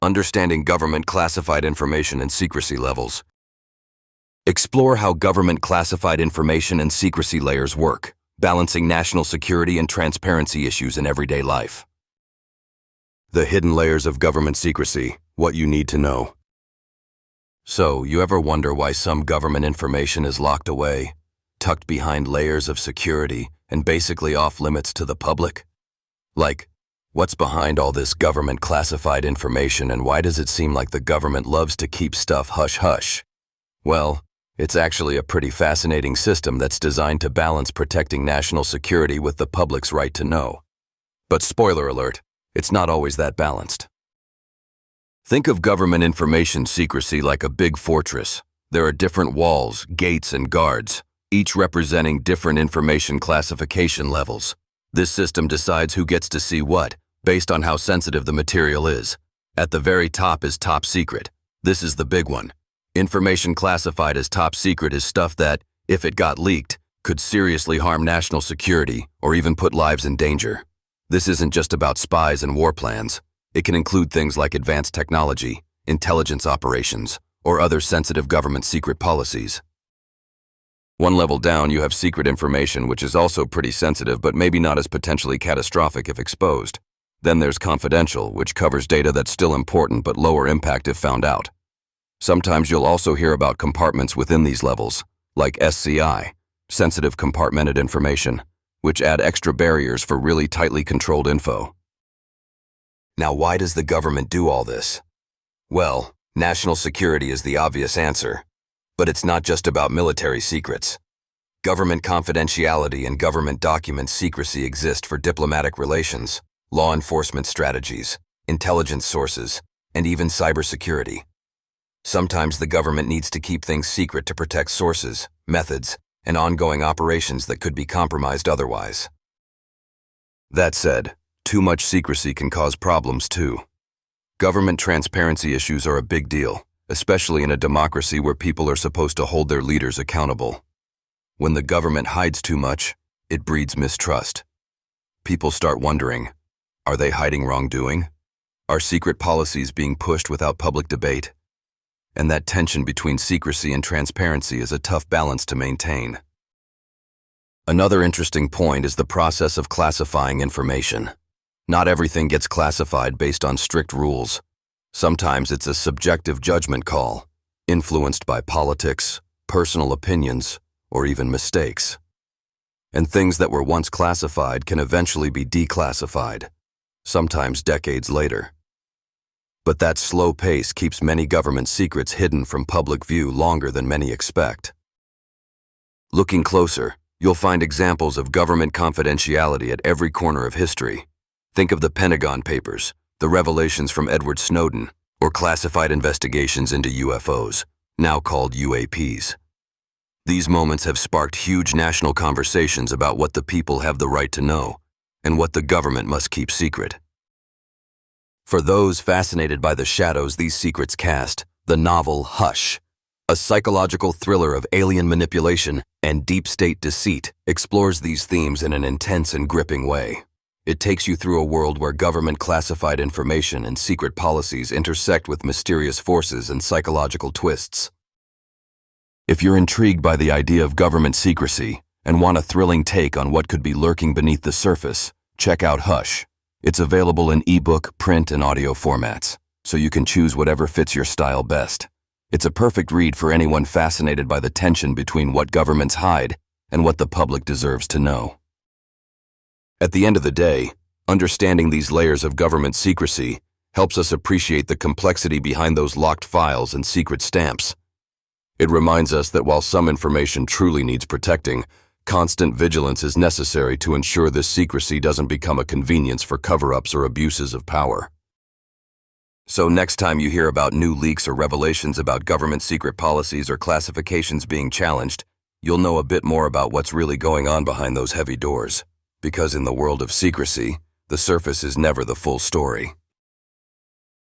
Understanding government classified information and secrecy levels. Explore how government classified information and secrecy layers work, balancing national security and transparency issues in everyday life. The hidden layers of government secrecy, what you need to know. So, you ever wonder why some government information is locked away, tucked behind layers of security, and basically off limits to the public? Like, what's behind all this government classified information and why does it seem like the government loves to keep stuff hush-hush? Well, it's actually a pretty fascinating system that's designed to balance protecting national security with the public's right to know. But spoiler alert, it's not always that balanced. Think of government information secrecy like a big fortress. There are different walls, gates, and guards, each representing different information classification levels. This system decides who gets to see what, based on how sensitive the material is. At the very top is top secret. This is the big one. Information classified as top secret is stuff that, if it got leaked, could seriously harm national security or even put lives in danger. This isn't just about spies and war plans. It can include things like advanced technology, intelligence operations, or other sensitive government secret policies. One level down, you have secret information, which is also pretty sensitive but maybe not as potentially catastrophic if exposed. Then there's confidential, which covers data that's still important but lower impact if found out. Sometimes you'll also hear about compartments within these levels, like SCI, sensitive compartmented information, which add extra barriers for really tightly controlled info. Now, why does the government do all this? Well, national security is the obvious answer. But it's not just about military secrets. Government confidentiality and government document secrecy exist for diplomatic relations, law enforcement strategies, intelligence sources, and even cybersecurity. Sometimes the government needs to keep things secret to protect sources, methods, and ongoing operations that could be compromised otherwise. That said, too much secrecy can cause problems too. Government transparency issues are a big deal, especially in a democracy where people are supposed to hold their leaders accountable. When the government hides too much, it breeds mistrust. People start wondering, are they hiding wrongdoing? Are secret policies being pushed without public debate? And that tension between secrecy and transparency is a tough balance to maintain. Another interesting point is the process of classifying information. Not everything gets classified based on strict rules. Sometimes it's a subjective judgment call, influenced by politics, personal opinions, or even mistakes. And things that were once classified can eventually be declassified, sometimes decades later. But that slow pace keeps many government secrets hidden from public view longer than many expect. Looking closer, you'll find examples of government confidentiality at every corner of history. Think of the Pentagon Papers, the revelations from Edward Snowden, or classified investigations into UFOs, now called UAPs. These moments have sparked huge national conversations about what the people have the right to know and what the government must keep secret. For those fascinated by the shadows these secrets cast, the novel Hush, a psychological thriller of alien manipulation and deep state deceit, explores these themes in an intense and gripping way. It takes you through a world where government classified information and secret policies intersect with mysterious forces and psychological twists. If you're intrigued by the idea of government secrecy and want a thrilling take on what could be lurking beneath the surface, check out Hush. It's available in ebook, print, and audio formats, so you can choose whatever fits your style best. It's a perfect read for anyone fascinated by the tension between what governments hide and what the public deserves to know. At the end of the day, understanding these layers of government secrecy helps us appreciate the complexity behind those locked files and secret stamps. It reminds us that while some information truly needs protecting, constant vigilance is necessary to ensure this secrecy doesn't become a convenience for cover-ups or abuses of power. So next time you hear about new leaks or revelations about government secret policies or classifications being challenged, you'll know a bit more about what's really going on behind those heavy doors. Because in the world of secrecy, the surface is never the full story.